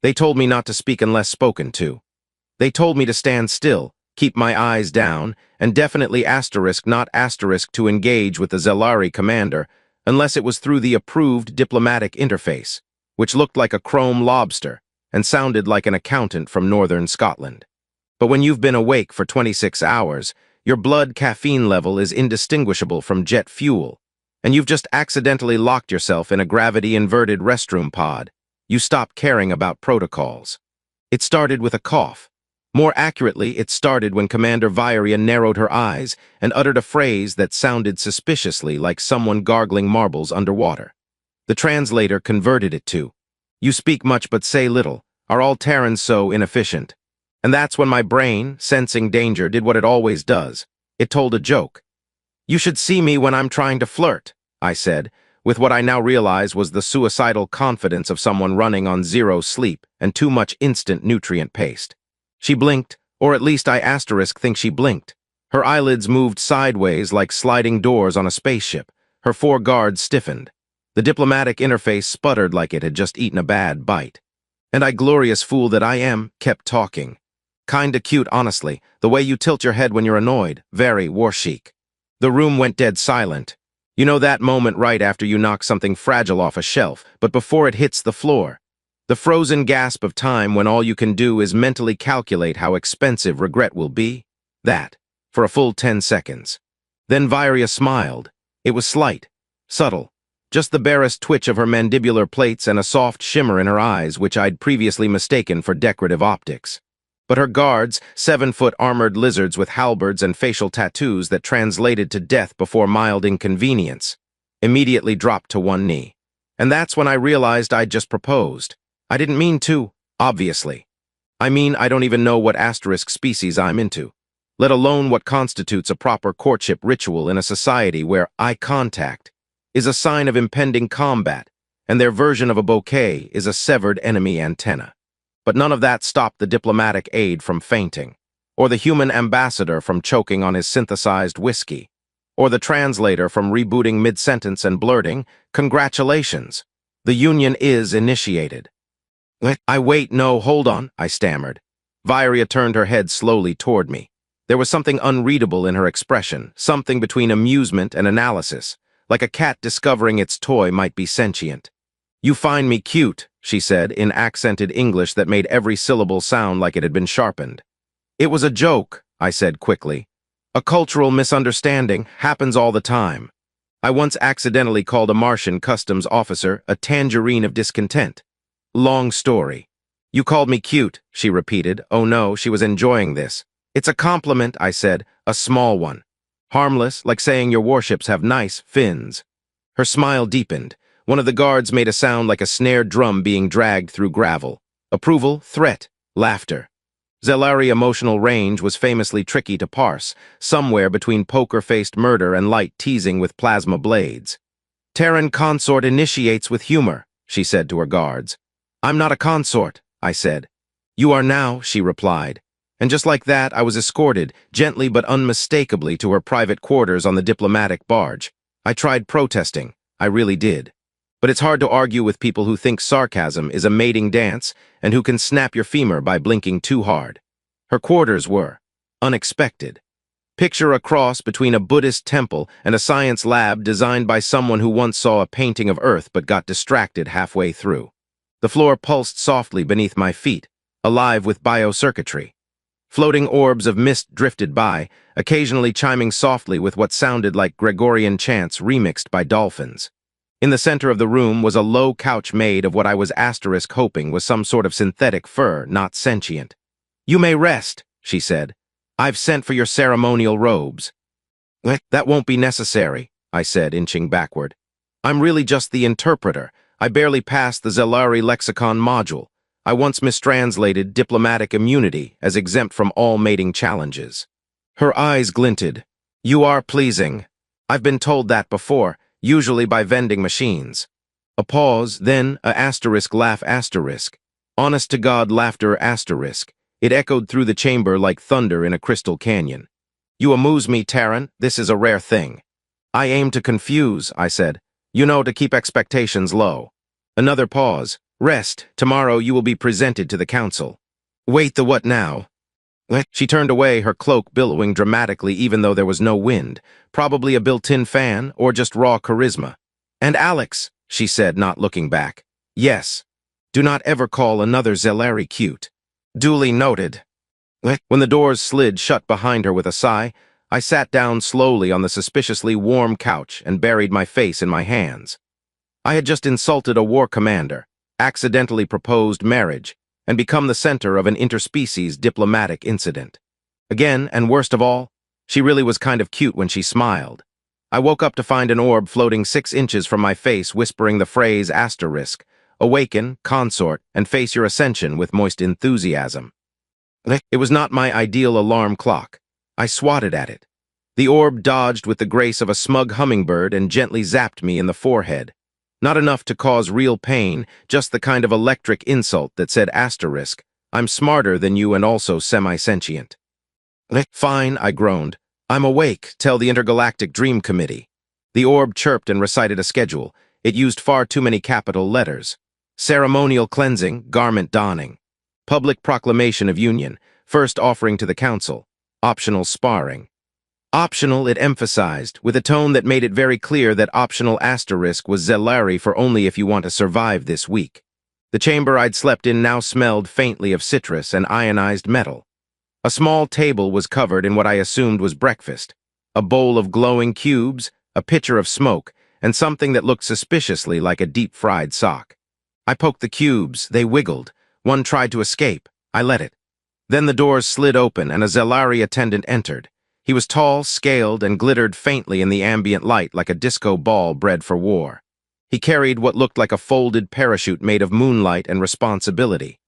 They told me not to speak unless spoken to. They told me to stand still, keep my eyes down, and definitely not to engage with the StoRy commander unless it was through the approved diplomatic interface, which looked like a chrome lobster and sounded like an accountant from northern Scotland. But when you've been awake for 26 hours, your blood caffeine level is indistinguishable from jet fuel, and you've just accidentally locked yourself in a gravity-inverted restroom pod. You stop caring about protocols. It started with a cough. More accurately, it started when Commander Vyrya narrowed her eyes and uttered a phrase that sounded suspiciously like someone gargling marbles underwater. The translator converted it to, "You speak much but say little. Are all Terrans so inefficient?" And that's when my brain, sensing danger, did what it always does. It told a joke. "You should see me when I'm trying to flirt," I said, with what I now realize was the suicidal confidence of someone running on zero sleep and too much instant nutrient paste. She blinked, or at least I think she blinked. Her eyelids moved sideways like sliding doors on a spaceship. Her 4 guards stiffened. The diplomatic interface sputtered like it had just eaten a bad bite. And I, glorious fool that I am, kept talking. "Kinda cute, honestly, the way you tilt your head when you're annoyed. Very war chic." The room went dead silent. You know that moment right after you knock something fragile off a shelf, but before it hits the floor. The frozen gasp of time when all you can do is mentally calculate how expensive regret will be? That, for a full 10 seconds. Then Vyrya smiled. It was slight, subtle, just the barest twitch of her mandibular plates and a soft shimmer in her eyes which I'd previously mistaken for decorative optics. But her guards, 7-foot armored lizards with halberds and facial tattoos that translated to death before mild inconvenience, immediately dropped to one knee. And that's when I realized I'd just proposed. I didn't mean to, obviously. I mean, I don't even know what asterisk species I'm into, let alone what constitutes a proper courtship ritual in a society where eye contact is a sign of impending combat, and their version of a bouquet is a severed enemy antenna. But none of that stopped the diplomatic aide from fainting, or the human ambassador from choking on his synthesized whiskey, or the translator from rebooting mid-sentence and blurting, "Congratulations, the union is initiated." No, hold on, I stammered. Vyrya turned her head slowly toward me. There was something unreadable in her expression, something between amusement and analysis, like a cat discovering its toy might be sentient. "You find me cute," she said, in accented English that made every syllable sound like it had been sharpened. "It was a joke," I said quickly. "A cultural misunderstanding happens all the time. I once accidentally called a Martian customs officer a tangerine of discontent. Long story." "You called me cute," she repeated. Oh no, she was enjoying this. "It's a compliment," I said, "a small one. Harmless, like saying your warships have nice fins." Her smile deepened. One of the guards made a sound like a snare drum being dragged through gravel. Approval, threat, laughter. StoRy emotional range was famously tricky to parse, somewhere between poker-faced murder and light teasing with plasma blades. "Terran consort initiates with humor," she said to her guards. "I'm not a consort," I said. "You are now," she replied. And just like that, I was escorted, gently but unmistakably, to her private quarters on the diplomatic barge. I tried protesting. I really did. But it's hard to argue with people who think sarcasm is a mating dance and who can snap your femur by blinking too hard. Her quarters were unexpected. Picture a cross between a Buddhist temple and a science lab designed by someone who once saw a painting of Earth but got distracted halfway through. The floor pulsed softly beneath my feet, alive with biocircuitry. Floating orbs of mist drifted by, occasionally chiming softly with what sounded like Gregorian chants remixed by dolphins. In the center of the room was a low couch made of what I was hoping was some sort of synthetic fur, not sentient. "You may rest," she said. "I've sent for your ceremonial robes." "That won't be necessary," I said, inching backward. "I'm really just the interpreter. I barely passed the StoRy lexicon module. I once mistranslated diplomatic immunity as exempt from all mating challenges." Her eyes glinted. "You are pleasing. I've been told that before, usually by vending machines." A pause, then a asterisk laugh asterisk. Honest-to-God laughter asterisk. It echoed through the chamber like thunder in a crystal canyon. "You amuse me, Terran. This is a rare thing." "I aim to confuse," I said. "You know, to keep expectations low." Another pause. Rest. Tomorrow you will be presented to the council. Wait, the what now? She turned away, her cloak billowing dramatically even though there was no wind, probably a built-in fan or just raw charisma. And Alex, she said, not looking back. Yes. Do not ever call another StoRy cute. Duly noted. When the doors slid shut behind her with a sigh, I sat down slowly on the suspiciously warm couch and buried my face in my hands. I had just insulted a war commander, accidentally proposed marriage, and become the center of an interspecies diplomatic incident. Again, and worst of all, she really was kind of cute when she smiled. I woke up to find an orb floating 6 inches from my face whispering the phrase asterisk, awaken, consort, and face your ascension with moist enthusiasm. It was not my ideal alarm clock. I swatted at it. The orb dodged with the grace of a smug hummingbird and gently zapped me in the forehead. Not enough to cause real pain, just the kind of electric insult that said asterisk, I'm smarter than you and also semi-sentient. Fine, I groaned. I'm awake, tell the Intergalactic Dream Committee. The orb chirped and recited a schedule. It used far too many capital letters. Ceremonial cleansing, garment donning. Public proclamation of union, first offering to the council. Optional sparring. Optional, it emphasized, with a tone that made it very clear that optional asterisk was StoRy for only if you want to survive this week. The chamber I'd slept in now smelled faintly of citrus and ionized metal. A small table was covered in what I assumed was breakfast. A bowl of glowing cubes, a pitcher of smoke, and something that looked suspiciously like a deep-fried sock. I poked the cubes, they wiggled. One tried to escape. I let it. Then the doors slid open and a StoRy attendant entered. He was tall, scaled, and glittered faintly in the ambient light like a disco ball bred for war. He carried what looked like a folded parachute made of moonlight and responsibility.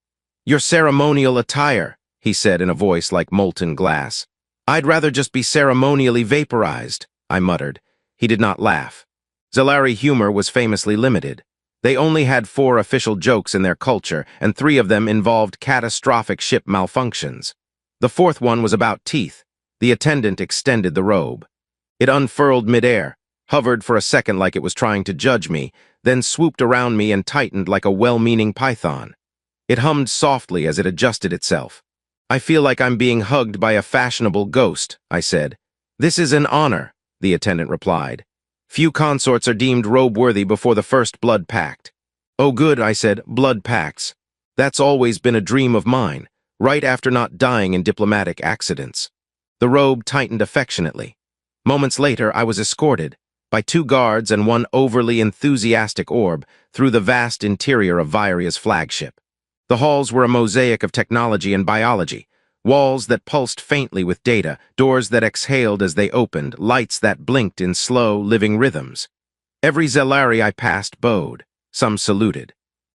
Your ceremonial attire, he said in a voice like molten glass. I'd rather just be ceremonially vaporized, I muttered. He did not laugh. StoRy humor was famously limited. They only had 4 official jokes in their culture, and 3 of them involved catastrophic ship malfunctions. The 4th one was about teeth. The attendant extended the robe. It unfurled midair, hovered for a second like it was trying to judge me, then swooped around me and tightened like a well-meaning python. It hummed softly as it adjusted itself. I feel like I'm being hugged by a fashionable ghost, I said. This is an honor, the attendant replied. Few consorts are deemed robe-worthy before the first blood pact. Oh good, I said, blood pacts. That's always been a dream of mine, right after not dying in diplomatic accidents. The robe tightened affectionately. Moments later, I was escorted, by 2 guards and 1 overly enthusiastic orb, through the vast interior of Vyria's flagship. The halls were a mosaic of technology and biology, walls that pulsed faintly with data, doors that exhaled as they opened, lights that blinked in slow, living rhythms. Every StoRy I passed bowed. Some saluted.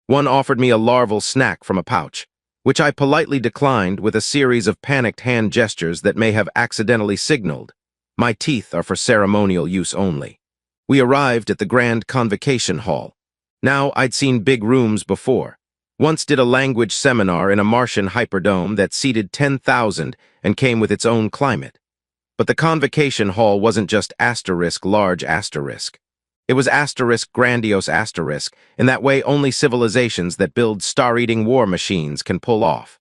One offered me a larval snack from a pouch, which I politely declined with a series of panicked hand gestures that may have accidentally signaled, my teeth are for ceremonial use only. We arrived at the Grand Convocation Hall. Now I'd seen big rooms before. Once did a language seminar in a Martian hyperdome that seated 10,000 and came with its own climate. But the Convocation Hall wasn't just asterisk large asterisk. It was asterisk grandiose asterisk, in that way only civilizations that build star-eating war machines can pull off.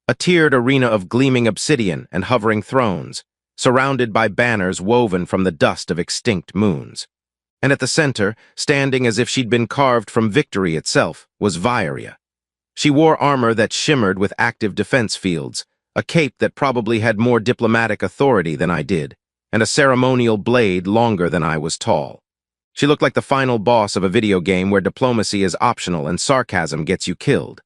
A tiered arena of gleaming obsidian and hovering thrones, surrounded by banners woven from the dust of extinct moons. And at the center, standing as if she'd been carved from victory itself, was Vyria. She wore armor that shimmered with active defense fields, a cape that probably had more diplomatic authority than I did, and a ceremonial blade longer than I was tall. She looked like the final boss of a video game where diplomacy is optional and sarcasm gets you killed.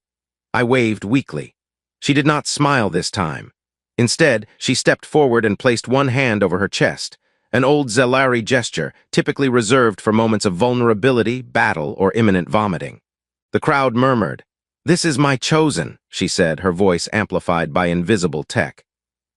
I waved weakly. She did not smile this time. Instead, she stepped forward and placed one hand over her chest, an old StoRy gesture typically reserved for moments of vulnerability, battle, or imminent vomiting. The crowd murmured. "This is my chosen," she said, her voice amplified by invisible tech.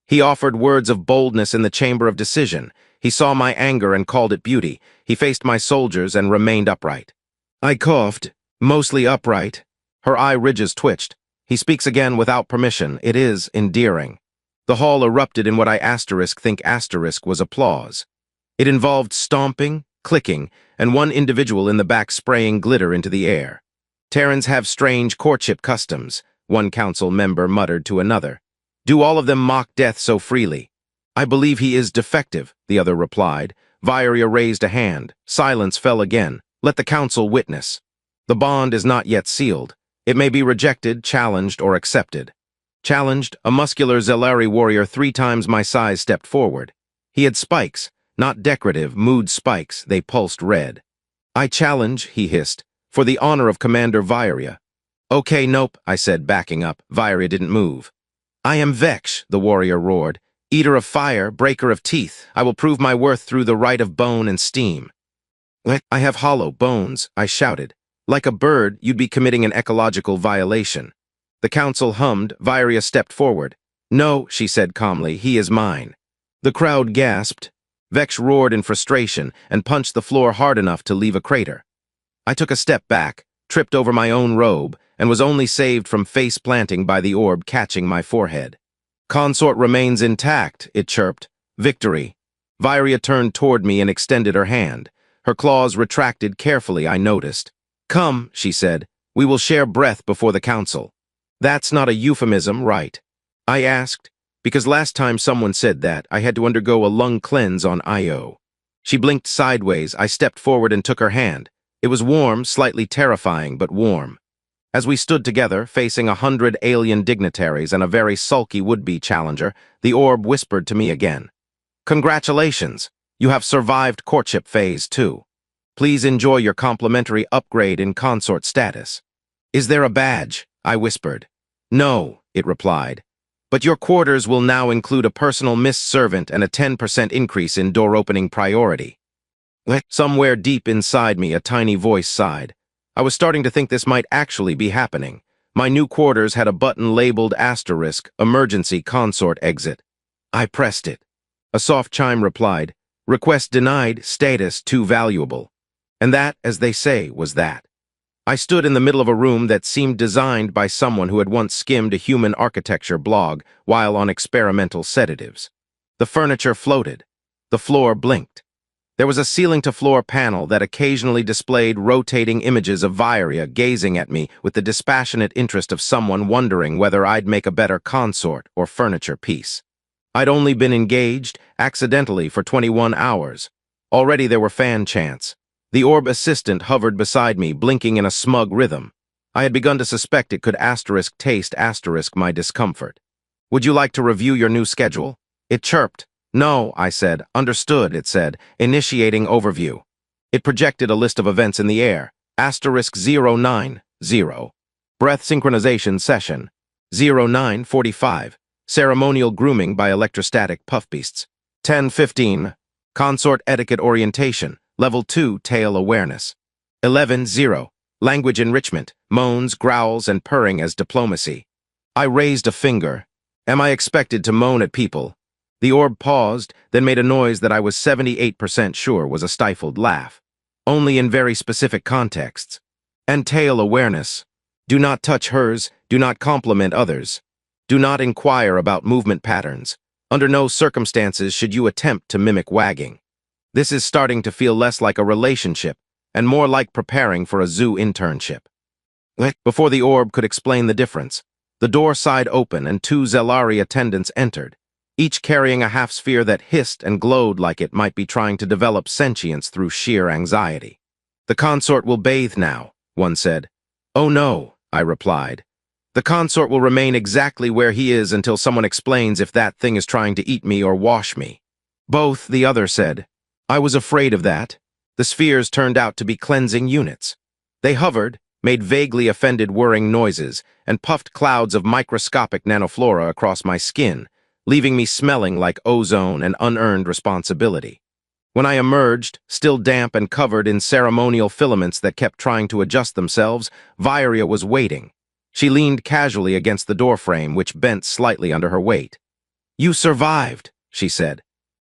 He offered words of boldness in the chamber of decision. He saw my anger and called it beauty. He faced my soldiers and remained upright. I coughed, mostly upright. Her eye ridges twitched. He speaks again without permission. It is endearing. The hall erupted in what I think was applause. It involved stomping, clicking, and one individual in the back spraying glitter into the air. Terrans have strange courtship customs, one council member muttered to another. Do all of them mock death so freely? I believe he is defective, the other replied. Vairia raised a hand. Silence fell again. Let the council witness. The bond is not yet sealed. It may be rejected, challenged, or accepted. Challenged, a muscular Zelari warrior 3 times my size stepped forward. He had spikes, not decorative, mood spikes. They pulsed red. I challenge, he hissed, for the honor of Commander Vairia. Okay, nope, I said, backing up. Vairia didn't move. I am Vex, the warrior roared. Eater of fire, breaker of teeth. I will prove my worth through the right of bone and steam. I have hollow bones, I shouted. Like a bird, you'd be committing an ecological violation. The council hummed. Vairia stepped forward. No, she said calmly, he is mine. The crowd gasped. Vex roared in frustration and punched the floor hard enough to leave a crater. I took a step back, tripped over my own robe, and was only saved from face-planting by the orb catching my forehead. Consort remains intact, it chirped. Victory. Vairia turned toward me and extended her hand. Her claws retracted carefully, I noticed. Come, she said, we will share breath before the council. That's not a euphemism, right? I asked, because last time someone said that, I had to undergo a lung cleanse on Io. She blinked sideways. I stepped forward and took her hand. It was warm, slightly terrifying, but warm. As we stood together, facing 100 alien dignitaries and a very sulky would-be challenger, the orb whispered to me again. Congratulations, you have survived courtship phase 2. Please enjoy your complimentary upgrade in consort status. Is there a badge? I whispered. No, it replied. But your quarters will now include a personal mist servant and a 10% increase in door-opening priority. Somewhere deep inside me, a tiny voice sighed. I was starting to think this might actually be happening. My new quarters had a button labeled *, emergency consort exit. I pressed it. A soft chime replied, request denied, status too valuable. And that, as they say, was that. I stood in the middle of a room that seemed designed by someone who had once skimmed a human architecture blog while on experimental sedatives. The furniture floated. The floor blinked. There was a ceiling-to-floor panel that occasionally displayed rotating images of Vairia gazing at me with the dispassionate interest of someone wondering whether I'd make a better consort or furniture piece. I'd only been engaged, accidentally, for 21 hours. Already there were fan chants. The orb assistant hovered beside me, blinking in a smug rhythm. I had begun to suspect it could taste my discomfort. Would you like to review your new schedule? It chirped. No, I said. Understood, it said, initiating overview. It projected a list of events in the air. *090. Breath synchronization session. 0945. Ceremonial grooming by electrostatic puffbeasts. 10:15. Consort etiquette orientation. Level 2 tail awareness. 11:0. Language enrichment. Moans, growls, and purring as diplomacy. I raised a finger. Am I expected to moan at people? The orb paused, then made a noise that I was 78% sure was a stifled laugh. Only in very specific contexts. And tail awareness. Do not touch hers, do not compliment others. Do not inquire about movement patterns. Under no circumstances should you attempt to mimic wagging. This is starting to feel less like a relationship and more like preparing for a zoo internship. Before the orb could explain the difference, the door sighed open and 2 Zelari attendants entered, each carrying a half-sphere that hissed and glowed like it might be trying to develop sentience through sheer anxiety. The consort will bathe now, one said. Oh no, I replied. The consort will remain exactly where he is until someone explains if that thing is trying to eat me or wash me. Both, the other said. I was afraid of that. The spheres turned out to be cleansing units. They hovered, made vaguely offended whirring noises, and puffed clouds of microscopic nanoflora across my skin, leaving me smelling like ozone and unearned responsibility. When I emerged, still damp and covered in ceremonial filaments that kept trying to adjust themselves, Vairia was waiting. She leaned casually against the doorframe, which bent slightly under her weight. You survived, she said.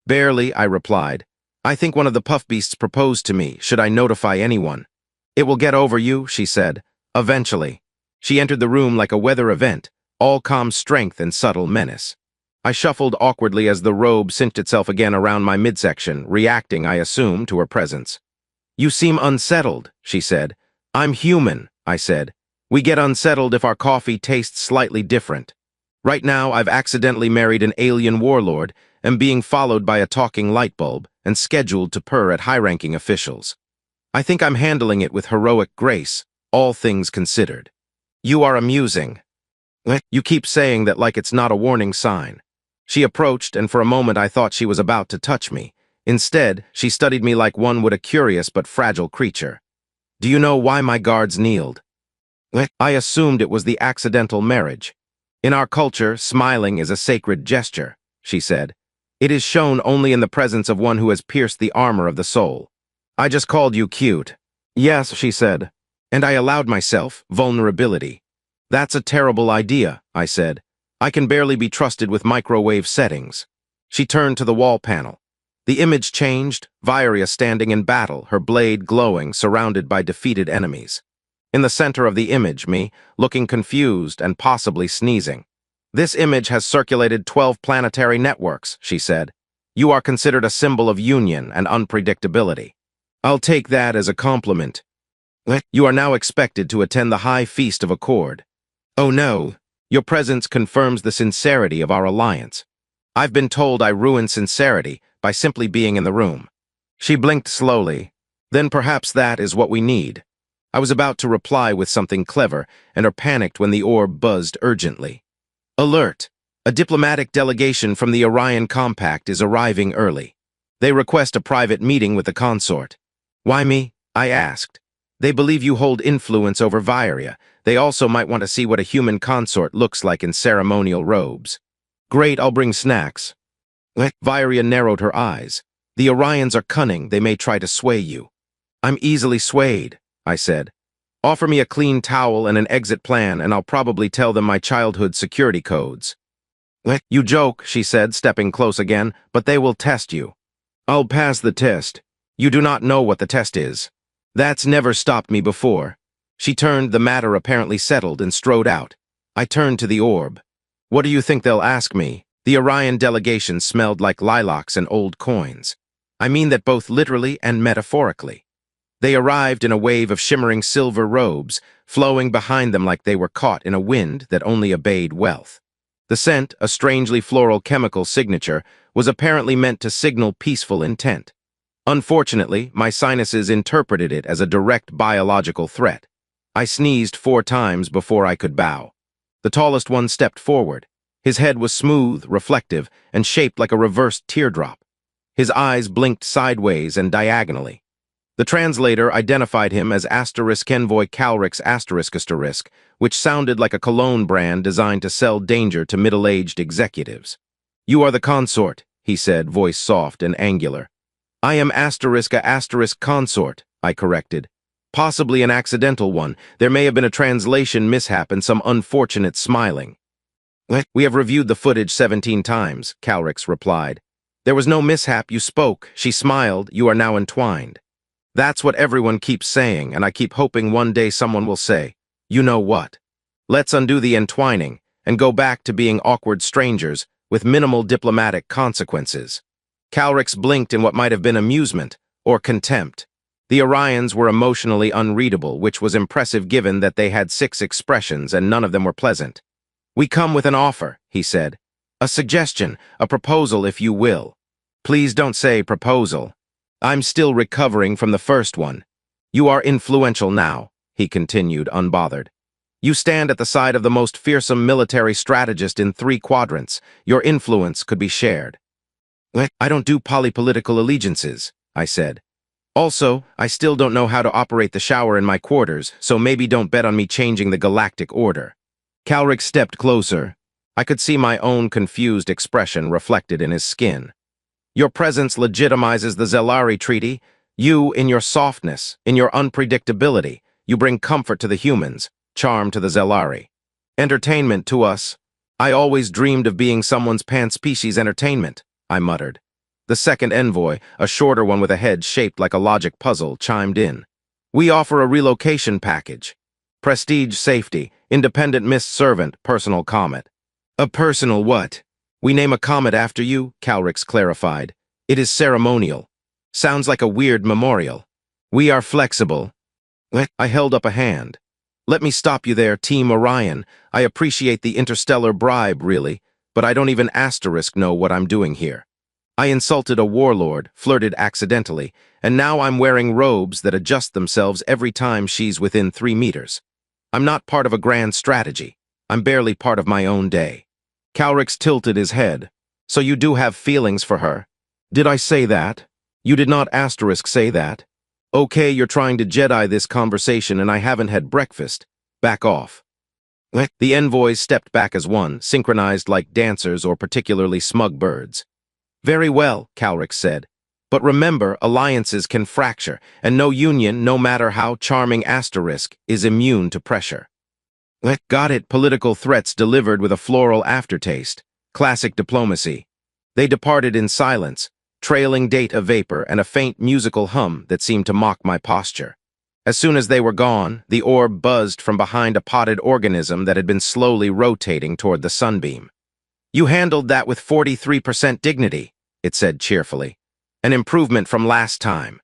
Barely, I replied. I think one of the puffbeasts proposed to me. Should I notify anyone? It will get over you, she said. Eventually. She entered the room like a weather event, all calm strength and subtle menace. I shuffled awkwardly as the robe cinched itself again around my midsection, reacting, I assume, to her presence. You seem unsettled, she said. I'm human, I said. We get unsettled if our coffee tastes slightly different. Right now, I've accidentally married an alien warlord, am being followed by a talking light bulb, and scheduled to purr at high-ranking officials. I think I'm handling it with heroic grace, all things considered. You are amusing. You keep saying that like it's not a warning sign. She approached, and for a moment I thought she was about to touch me. Instead, she studied me like one would a curious but fragile creature. Do you know why my guards kneeled? I assumed it was the accidental marriage. In our culture, smiling is a sacred gesture, she said. It is shown only in the presence of one who has pierced the armor of the soul. I just called you cute. Yes, she said. And I allowed myself vulnerability. That's a terrible idea, I said. I can barely be trusted with microwave settings. She turned to the wall panel. The image changed, Vairia standing in battle, her blade glowing, surrounded by defeated enemies. In the center of the image, me, looking confused and possibly sneezing. This image has circulated 12 planetary networks, she said. You are considered a symbol of union and unpredictability. I'll take that as a compliment. You are now expected to attend the high feast of accord. Oh no, your presence confirms the sincerity of our alliance. I've been told I ruin sincerity by simply being in the room. She blinked slowly. Then perhaps that is what we need. I was about to reply with something clever, and her panicked when the orb buzzed urgently. Alert! A diplomatic delegation from the Orion Compact is arriving early. They request a private meeting with the consort. Why me? I asked. They believe you hold influence over Vairia. They also might want to see what a human consort looks like in ceremonial robes. Great, I'll bring snacks. Vairia narrowed her eyes. The Orions are cunning, they may try to sway you. I'm easily swayed, I said. Offer me a clean towel and an exit plan, and I'll probably tell them my childhood security codes. You joke, she said, stepping close again, but they will test you. I'll pass the test. You do not know what the test is. That's never stopped me before. She turned, the matter apparently settled, and strode out. I turned to the orb. What do you think they'll ask me? The Orion delegation smelled like lilacs and old coins. I mean that both literally and metaphorically. They arrived in a wave of shimmering silver robes, flowing behind them like they were caught in a wind that only obeyed wealth. The scent, a strangely floral chemical signature, was apparently meant to signal peaceful intent. Unfortunately, my sinuses interpreted it as a direct biological threat. I sneezed 4 times before I could bow. The tallest one stepped forward. His head was smooth, reflective, and shaped like a reversed teardrop. His eyes blinked sideways and diagonally. The translator identified him as *Envoy Calrix***, which sounded like a cologne brand designed to sell danger to middle-aged executives. You are the consort, he said, voice soft and angular. I am *** consort, I corrected. Possibly an accidental one. There may have been a translation mishap and some unfortunate smiling. We have reviewed the footage 17 times, Calrix replied. There was no mishap, you spoke, she smiled, you are now entwined. That's what everyone keeps saying, and I keep hoping one day someone will say, you know what? Let's undo the entwining and go back to being awkward strangers with minimal diplomatic consequences. Calrix blinked in what might have been amusement or contempt. The Orions were emotionally unreadable, which was impressive given that they had 6 expressions and none of them were pleasant. We come with an offer, he said. A suggestion, a proposal if you will. Please don't say proposal. I'm still recovering from the first one. You are influential now, he continued, unbothered. You stand at the side of the most fearsome military strategist in 3 quadrants. Your influence could be shared. I don't do polypolitical allegiances, I said. Also, I still don't know how to operate the shower in my quarters, so maybe don't bet on me changing the galactic order. Calrix stepped closer. I could see my own confused expression reflected in his skin. Your presence legitimizes the StoRy Treaty. You, in your softness, in your unpredictability, you bring comfort to the humans, charm to the StoRy. Entertainment to us. I always dreamed of being someone's pan-species entertainment, I muttered. The second envoy, a shorter one with a head shaped like a logic puzzle, chimed in. We offer a relocation package. Prestige safety, independent Miss Servant, personal comet. A personal what? We name a comet after you, Calrix clarified. It is ceremonial. Sounds like a weird memorial. We are flexible. I held up a hand. Let me stop you there, Team Orion. I appreciate the interstellar bribe, really, but I don't even asterisk know what I'm doing here. I insulted a warlord, flirted accidentally, and now I'm wearing robes that adjust themselves every time she's within 3 meters. I'm not part of a grand strategy. I'm barely part of my own day. Calrix tilted his head. So you do have feelings for her? Did I say that? You did not asterisk say that. Okay, you're trying to Jedi this conversation and I haven't had breakfast. Back off. The envoys stepped back as one, synchronized like dancers or particularly smug birds. Very well, Calrix said. But remember, alliances can fracture, and no union, no matter how charming asterisk, is immune to pressure. Got it, political threats delivered with a floral aftertaste. Classic diplomacy. They departed in silence, trailing data vapor and a faint musical hum that seemed to mock my posture. As soon as they were gone, the orb buzzed from behind a potted organism that had been slowly rotating toward the sunbeam. You handled that with 43% dignity, it said cheerfully. An improvement from last time.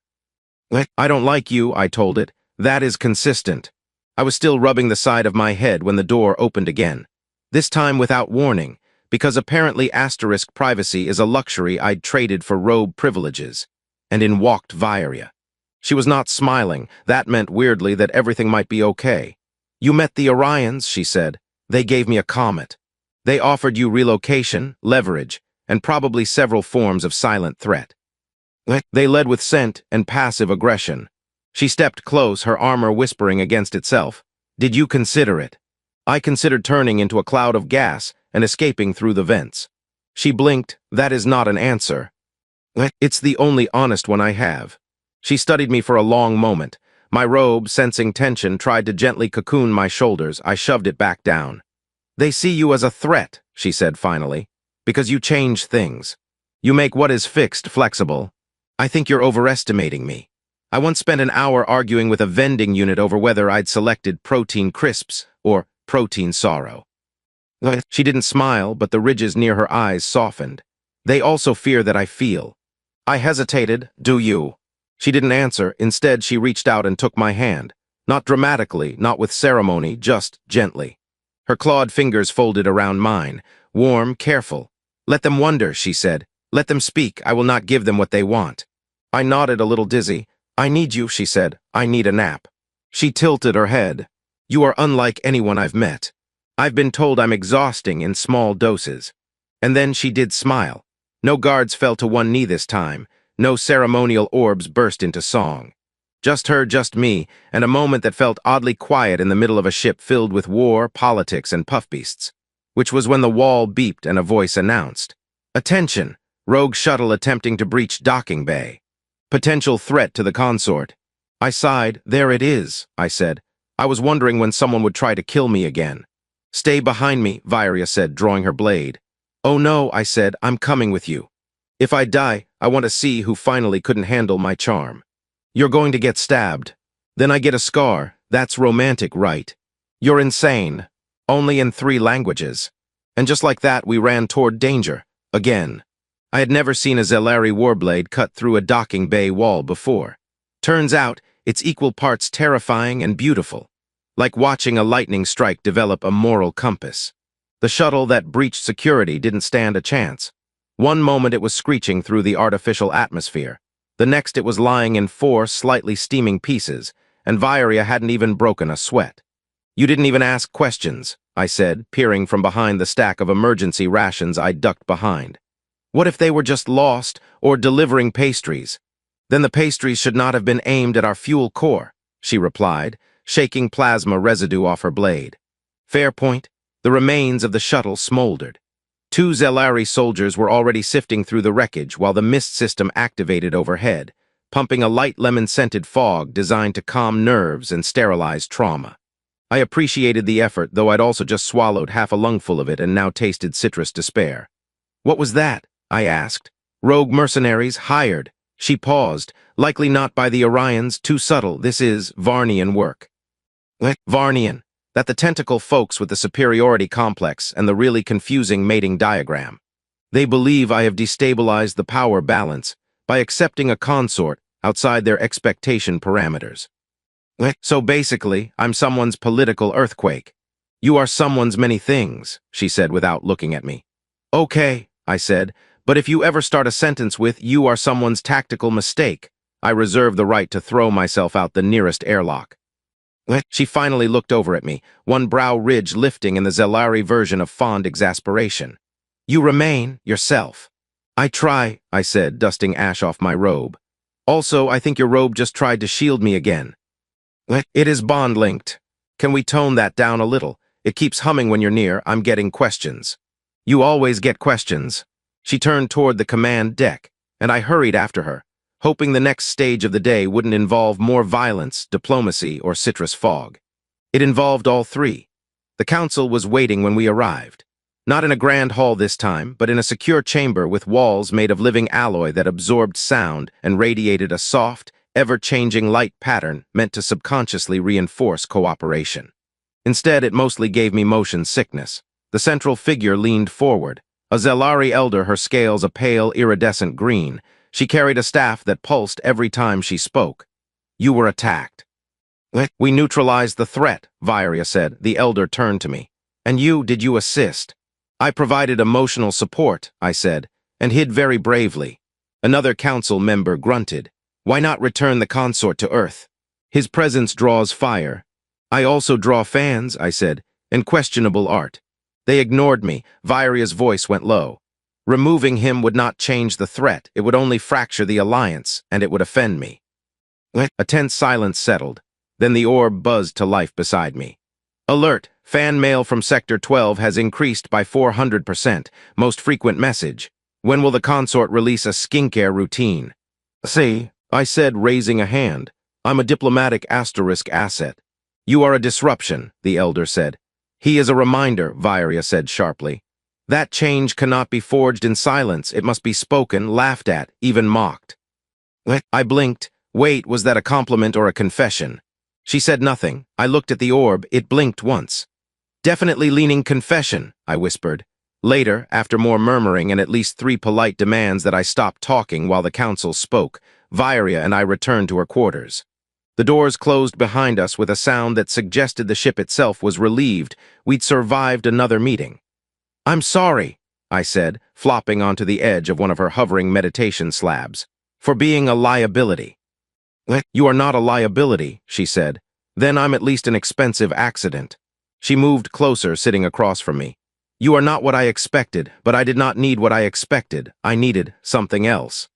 I don't like you, I told it. That is consistent. I was still rubbing the side of my head when the door opened again. This time without warning, because apparently asterisk privacy is a luxury I'd traded for robe privileges. And in walked Vairia. She was not smiling. That meant weirdly that everything might be okay. You met the Orions, she said. They gave me a comet. They offered you relocation, leverage, and probably several forms of silent threat. They led with scent and passive aggression. She stepped close, her armor whispering against itself. Did you consider it? I considered turning into a cloud of gas and escaping through the vents. She blinked. That is not an answer. It's the only honest one I have. She studied me for a long moment. My robe, sensing tension, tried to gently cocoon my shoulders. I shoved it back down. They see you as a threat, she said finally, because you change things. You make what is fixed flexible. I think you're overestimating me. I once spent an hour arguing with a vending unit over whether I'd selected protein crisps or protein sorrow. She didn't smile, but the ridges near her eyes softened. They also fear that I feel. I hesitated. Do you? She didn't answer. Instead, she reached out and took my hand. Not dramatically, not with ceremony, just gently. Her clawed fingers folded around mine. Warm, careful. Let them wonder, she said. Let them speak. I will not give them what they want. I nodded a little dizzy. I need you, she said. I need a nap. She tilted her head. You are unlike anyone I've met. I've been told I'm exhausting in small doses. And then she did smile. No guards fell to one knee this time. No ceremonial orbs burst into song. Just her, just me, and a moment that felt oddly quiet in the middle of a ship filled with war, politics, and puffbeasts. Which was when the wall beeped and a voice announced. Attention! Rogue shuttle attempting to breach docking bay. Potential threat to the consort. I sighed. There it is, I said. I was wondering when someone would try to kill me again. Stay behind me, Vairia said, drawing her blade. Oh no, I said, I'm coming with you. If I die, I want to see who finally couldn't handle my charm. You're going to get stabbed. Then I get a scar. That's romantic, right? You're insane. Only in 3 languages. And just like that, we ran toward danger. Again. I had never seen a Zelari warblade cut through a docking bay wall before. Turns out, it's equal parts terrifying and beautiful. Like watching a lightning strike develop a moral compass. The shuttle that breached security didn't stand a chance. One moment it was screeching through the artificial atmosphere. The next it was lying in 4 slightly steaming pieces, and Vairia hadn't even broken a sweat. You didn't even ask questions, I said, peering from behind the stack of emergency rations I ducked behind. What if they were just lost or delivering pastries? Then the pastries should not have been aimed at our fuel core, she replied, shaking plasma residue off her blade. Fair point. The remains of the shuttle smoldered. 2 Zelari soldiers were already sifting through the wreckage while the mist system activated overhead, pumping a light lemon-scented fog designed to calm nerves and sterilize trauma. I appreciated the effort, though I'd also just swallowed half a lungful of it and now tasted citrus despair. What was that? I asked. Rogue mercenaries hired. She paused, likely not by the Orions, too subtle. This is Varnian work. Varnian. That the tentacle folks with the superiority complex and the really confusing mating diagram. They believe I have destabilized the power balance by accepting a consort outside their expectation parameters. So basically, I'm someone's political earthquake. You are someone's many things, she said without looking at me. Okay, I said, but if you ever start a sentence with, you are someone's tactical mistake, I reserve the right to throw myself out the nearest airlock. She finally looked over at me, one brow ridge lifting in the Zelari version of fond exasperation. You remain yourself. I try, I said, dusting ash off my robe. Also, I think your robe just tried to shield me again. It is bond-linked. Can we tone that down a little? It keeps humming when you're near. I'm getting questions. You always get questions. She turned toward the command deck, and I hurried after her, hoping the next stage of the day wouldn't involve more violence, diplomacy, or citrus fog. It involved all three. The council was waiting when we arrived. Not in a grand hall this time, but in a secure chamber with walls made of living alloy that absorbed sound and radiated a soft, ever-changing light pattern meant to subconsciously reinforce cooperation. Instead, it mostly gave me motion sickness. The central figure leaned forward. A Zelari elder, her scales a pale, iridescent green. She carried a staff that pulsed every time she spoke. You were attacked. We neutralized the threat, Vairia said. The elder turned to me. And did you assist? I provided emotional support, I said, and hid very bravely. Another council member grunted. Why not return the consort to Earth? His presence draws fire. I also draw fans, I said, and questionable art. They ignored me. Vairia's voice went low. Removing him would not change the threat. It would only fracture the alliance, and it would offend me. A tense silence settled. Then the orb buzzed to life beside me. Alert! Fan mail from Sector 12 has increased by 400%. Most frequent message. When will the consort release a skincare routine? See, I said, raising a hand. I'm a diplomatic asterisk asset. You are a disruption, the elder said. He is a reminder, Vairia said sharply. That change cannot be forged in silence. It must be spoken, laughed at, even mocked. I blinked. Wait, was that a compliment or a confession? She said nothing. I looked at the orb. It blinked once. Definitely leaning confession, I whispered. Later, after more murmuring and at least 3 polite demands that I stop talking while the council spoke, Vairia and I returned to her quarters. The doors closed behind us with a sound that suggested the ship itself was relieved we'd survived another meeting. I'm sorry, I said, flopping onto the edge of one of her hovering meditation slabs, for being a liability. You are not a liability, she said. Then I'm at least an expensive accident. She moved closer, sitting across from me. You are not what I expected, but I did not need what I expected. I needed something else.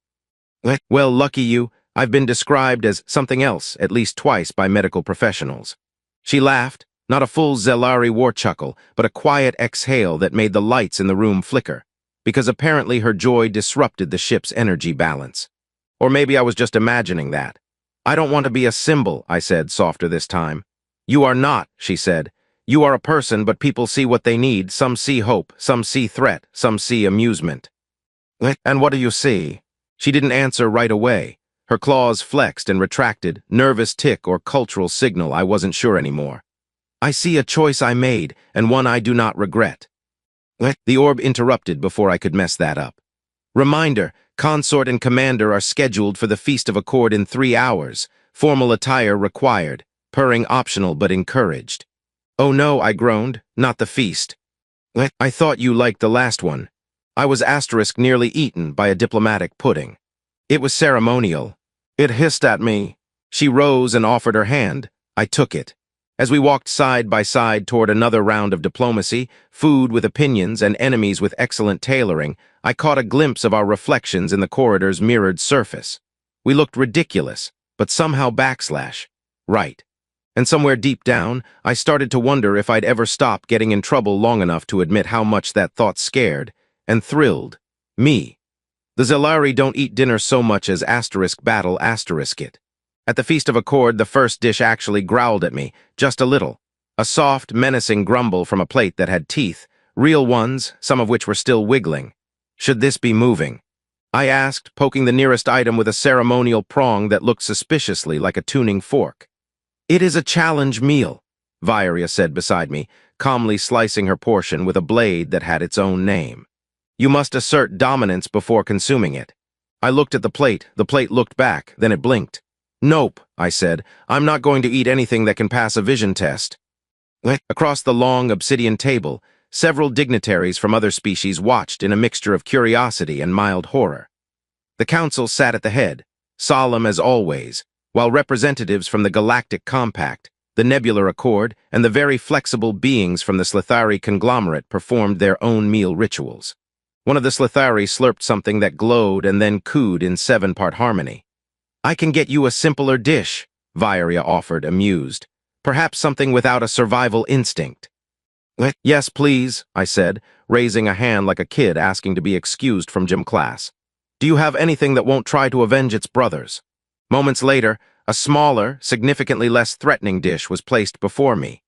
Well, lucky you, I've been described as something else at least twice by medical professionals. She laughed, not a full Zelari war chuckle, but a quiet exhale that made the lights in the room flicker, because apparently her joy disrupted the ship's energy balance. Or maybe I was just imagining that. I don't want to be a symbol, I said, softer this time. You are not, she said. You are a person, but people see what they need. Some see hope, some see threat, some see amusement. And what do you see? She didn't answer right away. Her claws flexed and retracted, nervous tick or cultural signal, I wasn't sure anymore. I see a choice I made, and one I do not regret. The orb interrupted before I could mess that up. Reminder, consort and commander are scheduled for the Feast of Accord in 3 hours. Formal attire required, purring optional but encouraged. Oh no, I groaned, not the feast. I thought you liked the last one. I was asterisk nearly eaten by a diplomatic pudding. It was ceremonial. It hissed at me. She rose and offered her hand. I took it. As we walked side by side toward another round of diplomacy, food with opinions and enemies with excellent tailoring, I caught a glimpse of our reflections in the corridor's mirrored surface. We looked ridiculous, but somehow right. And somewhere deep down, I started to wonder if I'd ever stop getting in trouble long enough to admit how much that thought scared and thrilled me. The Zelari don't eat dinner so much as asterisk battle asterisk it. At the Feast of Accord, the first dish actually growled at me, just a little. A soft, menacing grumble from a plate that had teeth, real ones, some of which were still wiggling. Should this be moving? I asked, poking the nearest item with a ceremonial prong that looked suspiciously like a tuning fork. It is a challenge meal, Vairia said beside me, calmly slicing her portion with a blade that had its own name. You must assert dominance before consuming it. I looked at the plate looked back, then it blinked. Nope, I said. I'm not going to eat anything that can pass a vision test. Across the long obsidian table, several dignitaries from other species watched in a mixture of curiosity and mild horror. The council sat at the head, solemn as always, while representatives from the Galactic Compact, the Nebular Accord, and the very flexible beings from the StoRy conglomerate performed their own meal rituals. One of the StoRy slurped something that glowed and then cooed in 7-part harmony. I can get you a simpler dish, Vairia offered, amused. Perhaps something without a survival instinct. Yes, please, I said, raising a hand like a kid asking to be excused from gym class. Do you have anything that won't try to avenge its brothers? Moments later, a smaller, significantly less threatening dish was placed before me.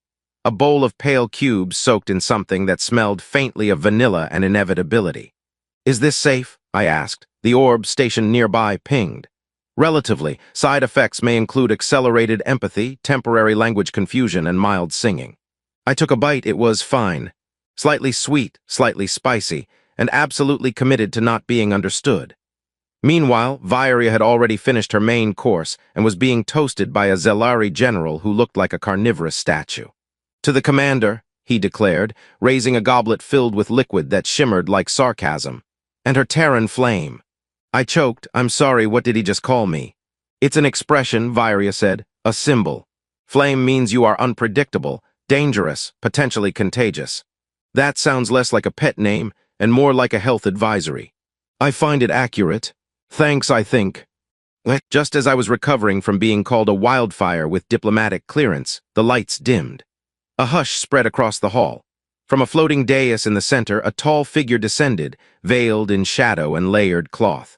A bowl of pale cubes soaked in something that smelled faintly of vanilla and inevitability. Is this safe? I asked. The orb stationed nearby pinged. Relatively, side effects may include accelerated empathy, temporary language confusion, and mild singing. I took a bite. It was fine. Slightly sweet, slightly spicy, and absolutely committed to not being understood. Meanwhile, Vairia had already finished her main course and was being toasted by a StoRy general who looked like a carnivorous statue. To the commander, he declared, raising a goblet filled with liquid that shimmered like sarcasm. And her Terran flame. I choked. I'm sorry, what did he just call me? It's an expression, Vairia said, a symbol. Flame means you are unpredictable, dangerous, potentially contagious. That sounds less like a pet name and more like a health advisory. I find it accurate. Thanks, I think. Just as I was recovering from being called a wildfire with diplomatic clearance, the lights dimmed. A hush spread across the hall. From a floating dais in the center, a tall figure descended, veiled in shadow and layered cloth.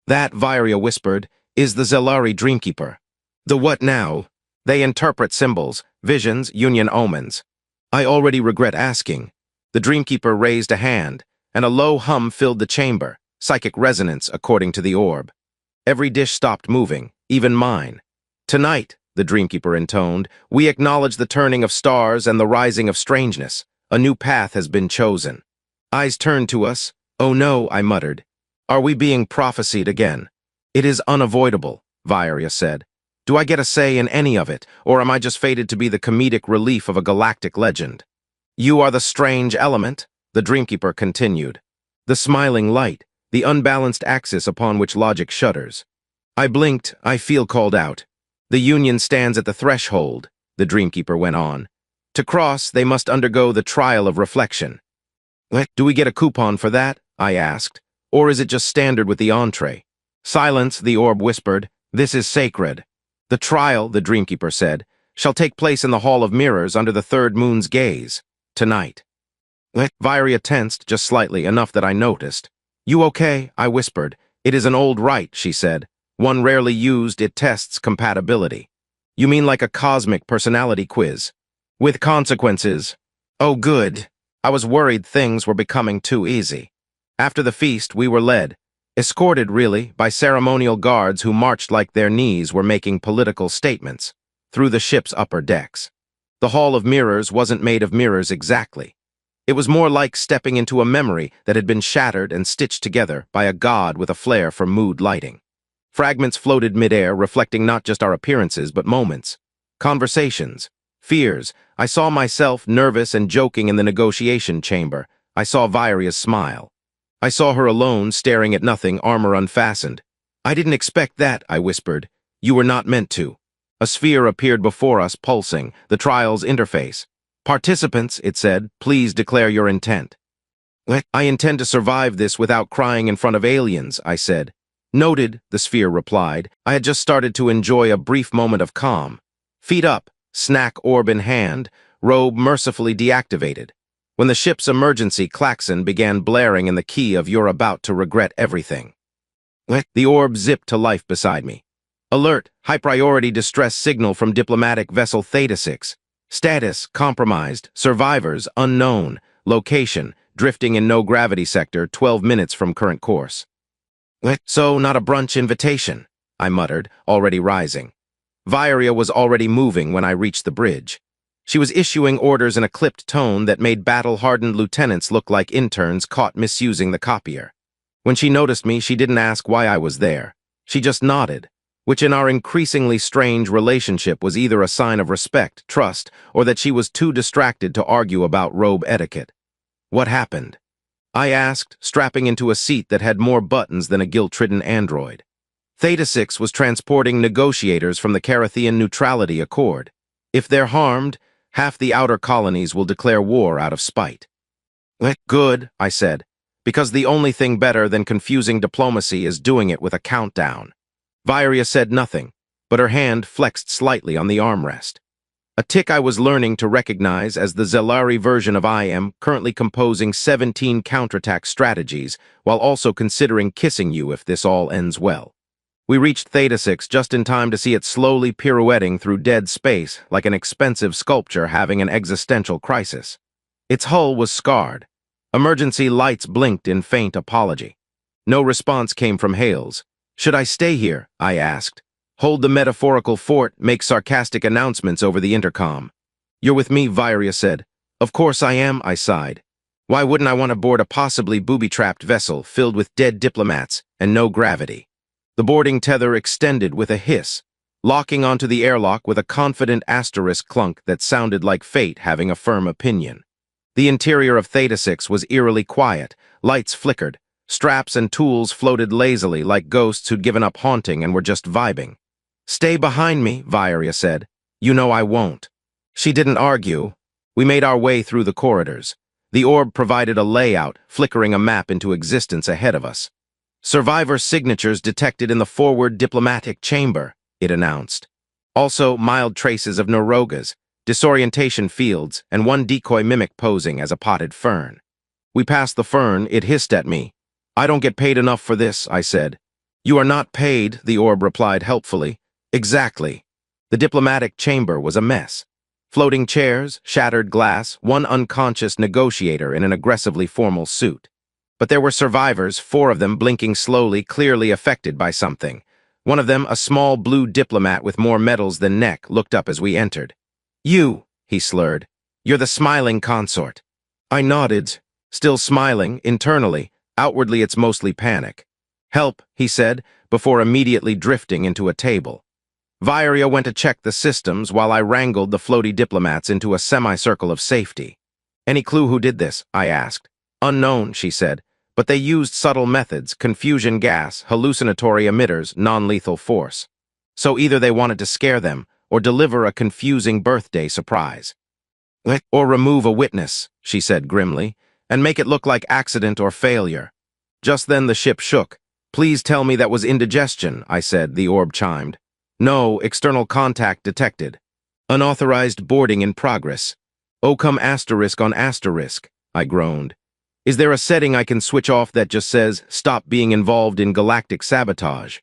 That, Vairia whispered, is the StoRy Dreamkeeper. The what now? They interpret symbols, visions, union omens. I already regret asking. The Dreamkeeper raised a hand, and a low hum filled the chamber, psychic resonance according to the orb. Every dish stopped moving, even mine. Tonight, the Dreamkeeper intoned, we acknowledge the turning of stars and the rising of strangeness. A new path has been chosen. Eyes turned to us. Oh no, I muttered. Are we being prophesied again? It is unavoidable, Vairia said. Do I get a say in any of it, or am I just fated to be the comedic relief of a galactic legend? You are the strange element, the Dreamkeeper continued. The smiling light, the unbalanced axis upon which logic shudders. I blinked. I feel called out. The Union stands at the threshold, the Dreamkeeper went on. To cross, they must undergo the trial of reflection. Do we get a coupon for that? I asked. Or is it just standard with the entree? Silence, the orb whispered. This is sacred. The trial, the Dreamkeeper said, shall take place in the Hall of Mirrors under the third moon's gaze. Tonight. Vairia tensed just slightly, enough that I noticed. You okay? I whispered. It is an old rite, she said. One rarely used, it tests compatibility. You mean like a cosmic personality quiz? With consequences. Oh, good. I was worried things were becoming too easy. After the feast, we were led, escorted really, by ceremonial guards who marched like their knees were making political statements, through the ship's upper decks. The Hall of Mirrors wasn't made of mirrors exactly. It was more like stepping into a memory that had been shattered and stitched together by a god with a flair for mood lighting. Fragments floated midair, reflecting not just our appearances, but moments, conversations, fears. I saw myself nervous and joking in the negotiation chamber. I saw Vairia's smile. I saw her alone, staring at nothing, armor unfastened. I didn't expect that, I whispered. You were not meant to. A sphere appeared before us, pulsing, the trial's interface. Participants, it said, please declare your intent. I intend to survive this without crying in front of aliens, I said. Noted, the sphere replied. I had just started to enjoy a brief moment of calm. Feet up, snack orb in hand, robe mercifully deactivated. When the ship's emergency klaxon began blaring in the key of "You're about to regret everything." The orb zipped to life beside me. Alert, high-priority distress signal from diplomatic vessel Theta 6. Status, compromised, survivors, unknown, location, drifting in no-gravity sector, 12 minutes from current course. So, not a brunch invitation, I muttered, already rising. Vairia was already moving when I reached the bridge. She was issuing orders in a clipped tone that made battle-hardened lieutenants look like interns caught misusing the copier. When she noticed me, she didn't ask why I was there. She just nodded. which in our increasingly strange relationship was either a sign of respect, trust, or that she was too distracted to argue about robe etiquette. What happened? I asked, strapping into a seat that had more buttons than a guilt-ridden android. Theta 6 was transporting negotiators from the Carathian Neutrality Accord. If they're harmed, half the outer colonies will declare war out of spite. Good, I said, because the only thing better than confusing diplomacy is doing it with a countdown. Vairia said nothing, but her hand flexed slightly on the armrest. A tick I was learning to recognize as the StoRy version of I am currently composing 17 counterattack strategies while also considering kissing you if this all ends well. We reached Theta 6 just in time to see it slowly pirouetting through dead space like an expensive sculpture having an existential crisis. Its hull was scarred. Emergency lights blinked in faint apology. No response came from Hales. Should I stay here? I asked. Hold the metaphorical fort, make sarcastic announcements over the intercom. You're with me, Vairia said. Of course I am, I sighed. Why wouldn't I want to board a possibly booby-trapped vessel filled with dead diplomats and no gravity? The boarding tether extended with a hiss, locking onto the airlock with a confident asterisk clunk that sounded like fate having a firm opinion. The interior of Theta 6 was eerily quiet, lights flickered, straps and tools floated lazily like ghosts who'd given up haunting and were just vibing. Stay behind me, Vairia said. You know I won't. She didn't argue. We made our way through the corridors. The orb provided a layout, flickering a map into existence ahead of us. Survivor signatures detected in the forward diplomatic chamber, it announced. Also mild traces of neurogas, disorientation fields, and one decoy mimic posing as a potted fern. We passed the fern, it hissed at me. I don't get paid enough for this, I said. You are not paid, the orb replied helpfully. Exactly. The diplomatic chamber was a mess. Floating chairs, shattered glass, one unconscious negotiator in an aggressively formal suit. But there were survivors, 4 of them blinking slowly, clearly affected by something. One of them, a small blue diplomat with more medals than neck, looked up as we entered. You, he slurred. You're the smiling consort. I nodded, still smiling, internally. Outwardly it's mostly panic. Help, he said, before immediately drifting into a table. Vairia went to check the systems while I wrangled the floaty diplomats into a semicircle of safety. Any clue who did this? I asked. Unknown, she said, but they used subtle methods, confusion gas, hallucinatory emitters, non-lethal force. So either they wanted to scare them, or deliver a confusing birthday surprise. Or remove a witness, she said grimly, and make it look like accident or failure. Just then the ship shook. Please tell me that was indigestion, I said, the orb chimed. No, external contact detected. Unauthorized boarding in progress. Oh, come asterisk on asterisk, I groaned. Is there a setting I can switch off that just says, stop being involved in galactic sabotage?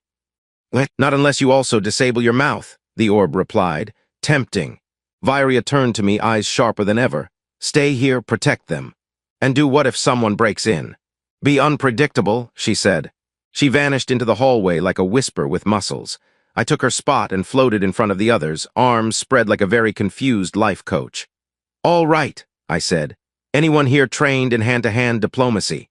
Not unless you also disable your mouth, the orb replied, tempting. Vairia turned to me, eyes sharper than ever. Stay here, protect them. And do what if someone breaks in? Be unpredictable, she said. She vanished into the hallway like a whisper with muscles. I took her spot and floated in front of the others, arms spread like a very confused life coach. All right, I said. Anyone here trained in hand-to-hand diplomacy?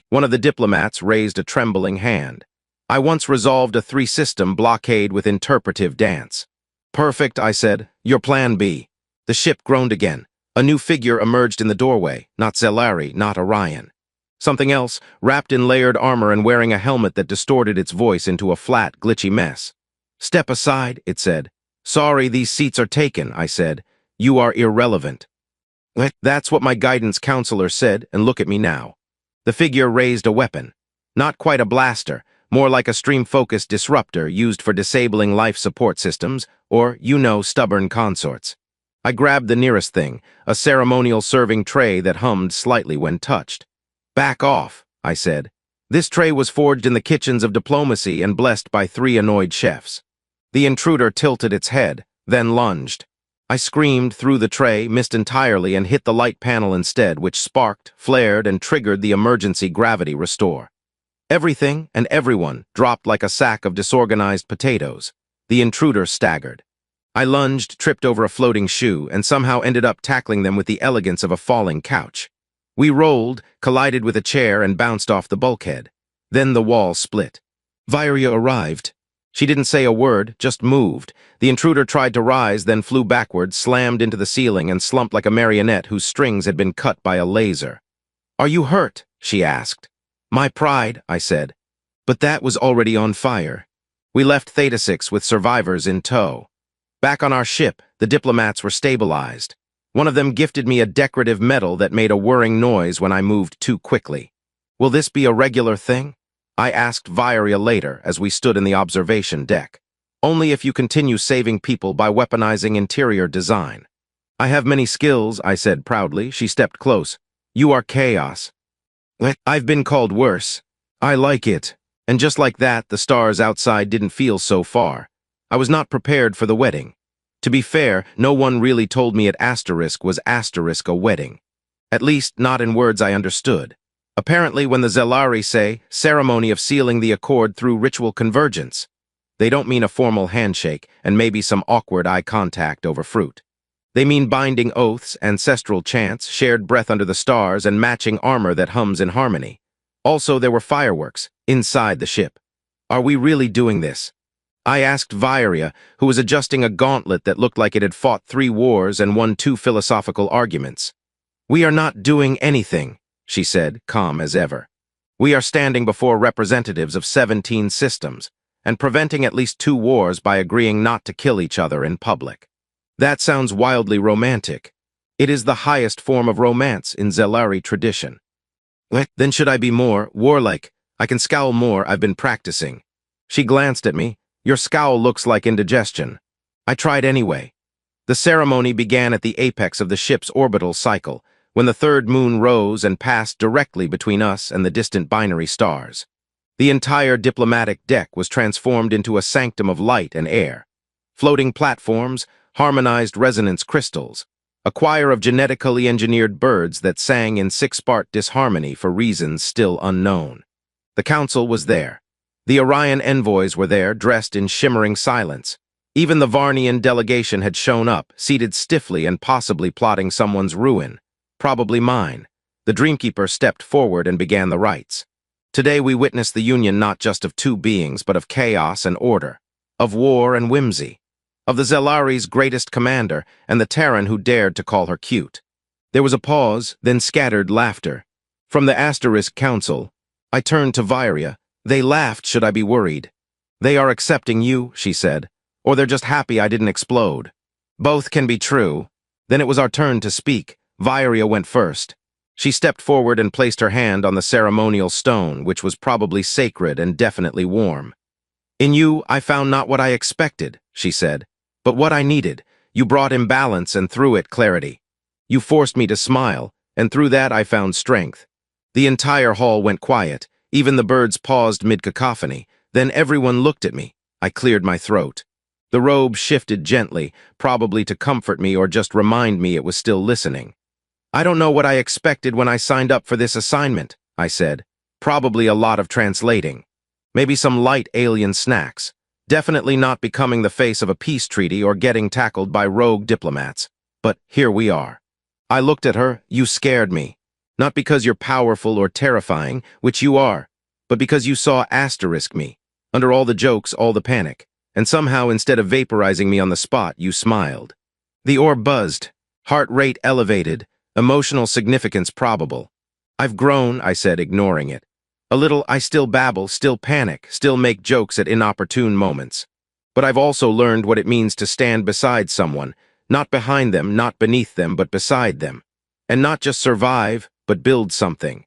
One of the diplomats raised a trembling hand. I once resolved a 3-system blockade with interpretive dance. Perfect, I said. Your plan B. The ship groaned again. A new figure emerged in the doorway, not StoRy, not Orion. Something else, wrapped in layered armor and wearing a helmet that distorted its voice into a flat, glitchy mess. Step aside, it said. Sorry, these seats are taken, I said. You are irrelevant. That's what my guidance counselor said, and look at me now. The figure raised a weapon. Not quite a blaster, more like a stream-focused disruptor used for disabling life support systems, or, stubborn consorts. I grabbed the nearest thing, a ceremonial serving tray that hummed slightly when touched. Back off, I said. This tray was forged in the kitchens of diplomacy and blessed by 3 annoyed chefs. The intruder tilted its head, then lunged. I screamed through the tray, missed entirely, and hit the light panel instead, which sparked, flared, and triggered the emergency gravity restore. Everything and everyone dropped like a sack of disorganized potatoes. The intruder staggered. I lunged, tripped over a floating shoe, and somehow ended up tackling them with the elegance of a falling couch. We rolled, collided with a chair, and bounced off the bulkhead. Then the wall split. Vairia arrived. She didn't say a word, just moved. The intruder tried to rise, then flew backwards, slammed into the ceiling, and slumped like a marionette whose strings had been cut by a laser. "Are you hurt?" she asked. "My pride," I said. But that was already on fire. We left Theta 6 with survivors in tow. Back on our ship, the diplomats were stabilized. One of them gifted me a decorative medal that made a whirring noise when I moved too quickly. "Will this be a regular thing?" I asked Vairia later as we stood in the observation deck. "Only if you continue saving people by weaponizing interior design." "I have many skills," I said proudly. She stepped close. "You are chaos." "I've been called worse. I like it." And just like that, the stars outside didn't feel so far. I was not prepared for the wedding. To be fair, no one really told me at Asterisk was Asterisk a wedding. At least, not in words I understood. Apparently, when the StoRy say, ceremony of sealing the accord through ritual convergence, they don't mean a formal handshake and maybe some awkward eye contact over fruit. They mean binding oaths, ancestral chants, shared breath under the stars, and matching armor that hums in harmony. Also, there were fireworks inside the ship. "Are we really doing this?" I asked Vairia, who was adjusting a gauntlet that looked like it had fought 3 wars and won 2 philosophical arguments. "We are not doing anything," she said, calm as ever. "We are standing before representatives of 17 systems and preventing at least 2 wars by agreeing not to kill each other in public." That sounds wildly romantic. It is the highest form of romance in StoRy tradition. "Then should I be more warlike? I can scowl more, I've been practicing." She glanced at me. "Your scowl looks like indigestion." I tried anyway. The ceremony began at the apex of the ship's orbital cycle, when the 3rd moon rose and passed directly between us and the distant binary stars. The entire diplomatic deck was transformed into a sanctum of light and air. Floating platforms, harmonized resonance crystals, a choir of genetically engineered birds that sang in 6-part disharmony for reasons still unknown. The council was there. The Orion envoys were there, dressed in shimmering silence. Even the Varnian delegation had shown up, seated stiffly and possibly plotting someone's ruin. Probably mine. The Dreamkeeper stepped forward and began the rites. Today we witnessed the union not just of 2 beings, but of chaos and order, of war and whimsy, of the StoRy's greatest commander and the Terran who dared to call her cute. There was a pause, then scattered laughter. From the Asterisk Council, I turned to Vairia. "They laughed, should I be worried?" "They are accepting you," she said, "or they're just happy I didn't explode." "Both can be true." Then it was our turn to speak. Vairia went first. She stepped forward and placed her hand on the ceremonial stone, which was probably sacred and definitely warm. "In you, I found not what I expected," she said, "but what I needed. You brought imbalance and through it clarity. You forced me to smile, and through that I found strength." The entire hall went quiet. Even the birds paused mid-cacophony. Then everyone looked at me. I cleared my throat. The robe shifted gently, probably to comfort me or just remind me it was still listening. "I don't know what I expected when I signed up for this assignment," I said. "Probably a lot of translating. Maybe some light alien snacks. Definitely not becoming the face of a peace treaty or getting tackled by rogue diplomats. But here we are." I looked at her. "You scared me. Not because you're powerful or terrifying, which you are, but because you saw Asterisk me, under all the jokes, all the panic, and somehow instead of vaporizing me on the spot, you smiled." The orb buzzed, heart rate elevated, emotional significance probable. "I've grown," I said, ignoring it. "A little. I still babble, still panic, still make jokes at inopportune moments. But I've also learned what it means to stand beside someone, not behind them, not beneath them, but beside them. And not just survive, but build something."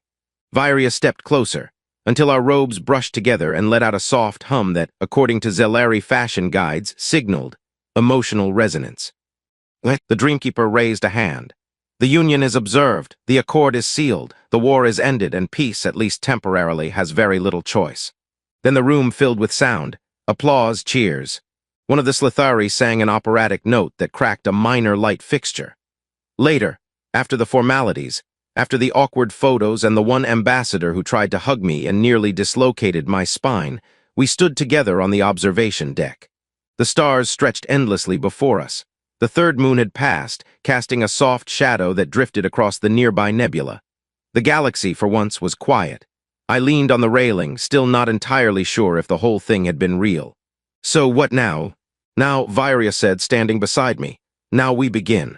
Vairia stepped closer, until our robes brushed together and let out a soft hum that, according to StoRy fashion guides, signaled emotional resonance. The Dreamkeeper raised a hand. "The union is observed, the accord is sealed, the war is ended, and peace, at least temporarily, has very little choice." Then the room filled with sound. Applause, cheers. One of the StoRy sang an operatic note that cracked a minor light fixture. Later, after the formalities, after the awkward photos and the one ambassador who tried to hug me and nearly dislocated my spine, we stood together on the observation deck. The stars stretched endlessly before us. The 3rd moon had passed, casting a soft shadow that drifted across the nearby nebula. The galaxy, for once, was quiet. I leaned on the railing, still not entirely sure if the whole thing had been real. So what now? Now, Viria said, standing beside me. Now we begin.